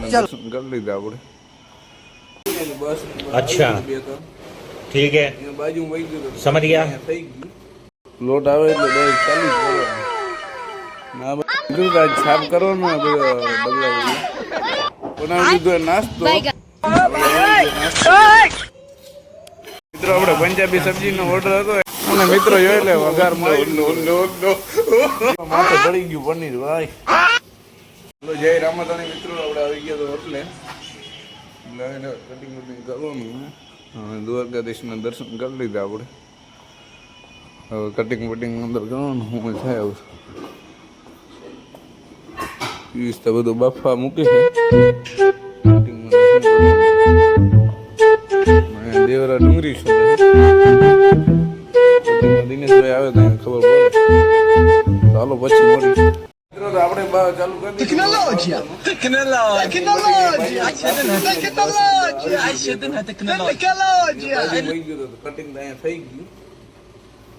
दर्शन कर लीधा આપણે બસ अच्छा ठीक है બાજુ વહી ગયો समझ गया થઈ ગયું લોટ આવે એટલે ડાયરેક્ટ ચાલુ જ કરવાનું ના બધું આજ સાફ કરવાનું આ બધા ડબલા બધું બનાવી દીધો નાસ્તો મિત્રો આપણે પંજાબી સબ્જીનો ઓર્ડર હતો અને મિત્રો જોઈ લે વઘાર માથે પડી ગયું પનીર ભાઈ જય રામાધાણી મિત્રો આપણે આવી ગયા તો એટલે કટિંગ વટિંગ કરવાનું દ્વારકાધીશના દર્શન કરી લીધા આપણે હવે કટિંગ વટિંગ અંદર કરવાનું હું થાય હવે પીસ તો બધું બાફા મૂકી છે દેવરા ડુંગળી શું દિનેશભાઈ આવે તો ખબર પડે ચાલો પછી મળી મિત્રો તો આપણે ચાલુ કરી ટેકનોલોજી કટિંગ અહીંયા થઈ ગયું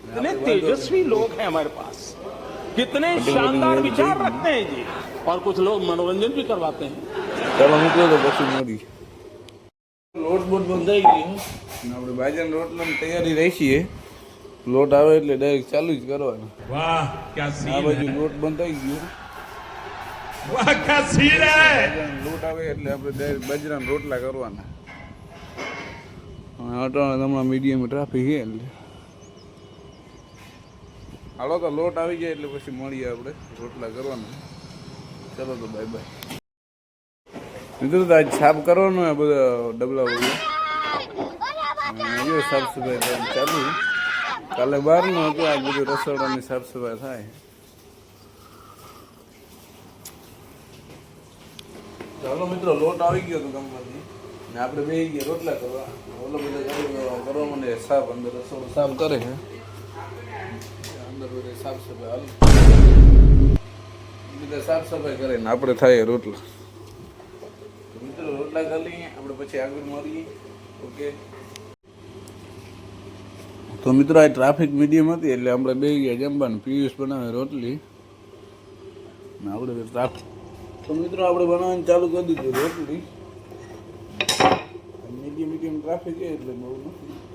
कितने तेजस्वी लोग हैं हमारे पास कितने शानदार विचार रखते हैं जी और कुछ लोग मनोरंजन भी करवाते हैं ચાલો મિત્રો તો પછી મળી લોટ બોટ બંધાઈ ગઈ આપણે ભાઈજાન રોટલાની તૈયારી રહી છીએ લોટ આવે એટલે ડાયરેક્ટ ચાલુ જ કરવાનો वाह क्या આ सीन બાજુ લોટ બંધાઈ ગયો वाह क्या सीन है લોટ આવે એટલે આપણે ડાયરેક્ટ બાજરાના રોટલા કરવાના અટાણે હમણાં મીડિયમ ટ્રાફિક છે એટલે હાલો તો લોટ આવી જાય એટલે પછી મળીએ આપણે રોટલા કરવાના ચલો તો બાય બાય મિત્રો તો આજ સાફ કરવાનું આ બધા ડબલા બધું સાફ સફાઈ ચાલુ કાલે બહારનું હતું આજ બધું રસોડાની સાફ સફાઈ થાય ચાલો મિત્રો લોટ આવી ગયો હતો ગામમાંથી ને આપણે બે ગયા રોટલા કરવા ઓલો બધા કરવા મને સાફ અંદર રસોડું સાફ કરે છે અંદર બધે સાફ સફાઈ હાલ બધા સાફ સફાઈ કરે ને આપણે થાય રોટલા મિત્રો રોટલા ખાલી આપણે પછી આગળ મળીએ ઓકે તો મિત્રો આ ટ્રાફિક મીડિયમ હતી એટલે આપણે બે ગયા જમવાનું પિયુષ બનાવે રોટલી ને આપણે ટ્રાફિક તો મિત્રો આપણે બનાવવાનું ચાલુ કરી દીધું રોટલી મીડિયમ ટ્રાફિક છે એટલે બહુ નથી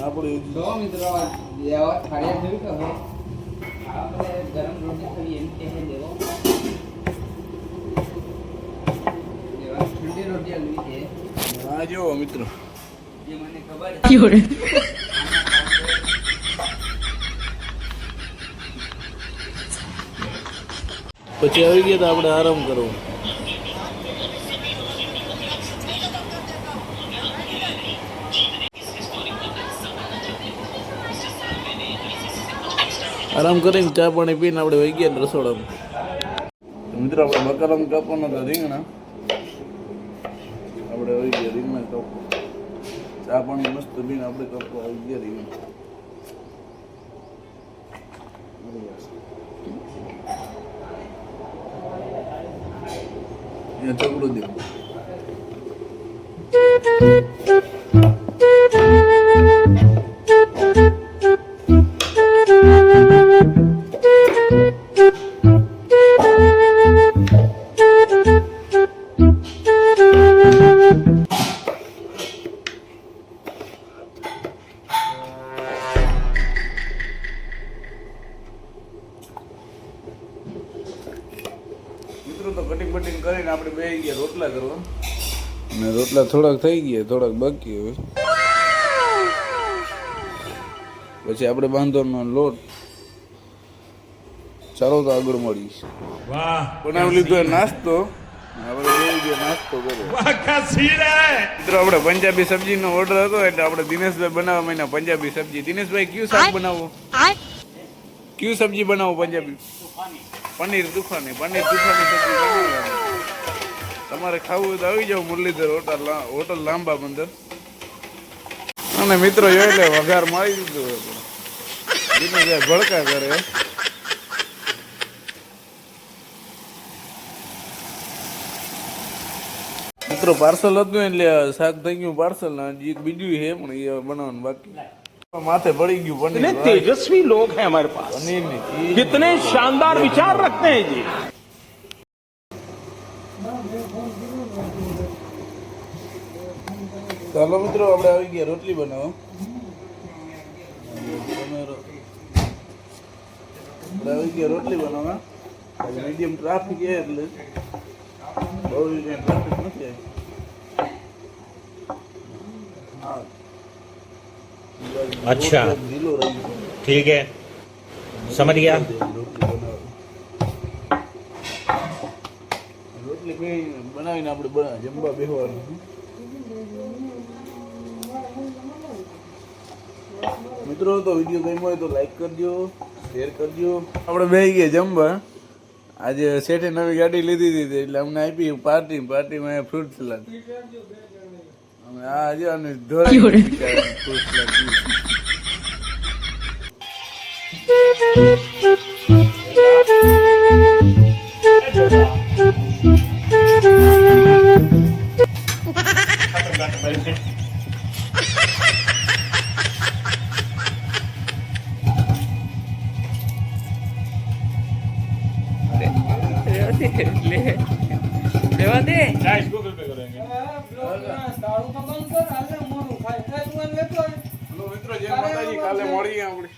આપણે મિત્રો થાળિયા જોયું કે હવે આપણે ગરમ રોટી ખાલી એમ કે દેવો ઠંડી રોટી લેવી છે હા જો મિત્રો જે મને ખબર પછી આવી ગયા તો આપણે આરામ કરવો આરામ કરીને ચા પાણી પીને આપણે વહી ગયા રસોડામાં મિત્રો આપણે બકારામ કાપવાના હતા રીંગણા આપણે વહી ગયા રીંગણા કાપવા ચા પાણી મસ્ત પીને આપણે કાપવા આવી ગયા રીંગણા ચોકડો દે મિત્રો તો કટિંગ બટિંગ કરીને આપણે બે ગયા રોટલા કરવા અને રોટલા થોડાક થઈ ગયા થોડાક બાકી હવે પછી આપણે બાંધવાનો લોટ ચાલો તો આગળ મળી वाह બનાવી લીધો નાસ્તો આપણે બે ગયા નાસ્તો કર્યો वाह क्या सीन है મિત્રો આપણે પંજાબી સબ્જીનો ઓર્ડર હતો એટલે આપણે દિનેશભાઈ બનાવવા માંડ્યા પંજાબી સબ્જી દિનેશભાઈ કયું શાક બનાવો કયું સબ્જી બનાવો પંજાબી પનીર તુફાની સબ્જી બનાવવાની તમારે ખાવું હોય તો આવી જાવ મુરલીધર હોટલ લાંબા બંદર અને મિત્રો જોઈ લે વઘાર મારી દીધો દિનેશભાઈ ભડકા કરે મિત્રો પાર્સલ હતું એટલે શાક થઈ ગયું પાર્સલ બીજું છે પણ એ બનાવવાનું બાકી માથે પડી ગયું कितने પનીર तेजस्वी लोग हैं हमारे पास પનીરની ચીઝ. कितने शानदार विचार रखते हैं जी ચાલો મિત્રો આપણે આવી ગયા રોટલી બનાવો આપણે આવી ગયા રોટલી બનાવવા મીડિયમ ટ્રાફિક છે એટલે બહુ ટ્રાફિક નથી अच्छा ઢીલો રહી ગયો ठीक है समझ गया રોટલી બનાવીને આપણે જમવા બેસવાનું મિત્રો તો વિડીયો ગમ્યો હોય તો લાઈક કરજો શેર કરજો આપણે બેસી ગયા જમવા આજે શેઠે નવી ગાડી લીધી હતી એટલે અમને આપી પાર્ટીમાં ફ્રૂટ સલાડ અમે આજે અને ફ્રૂટ સલાડ क्या इसको पे करेंगे મિત્રો જય માતાજી કાલે મળીએ આપણે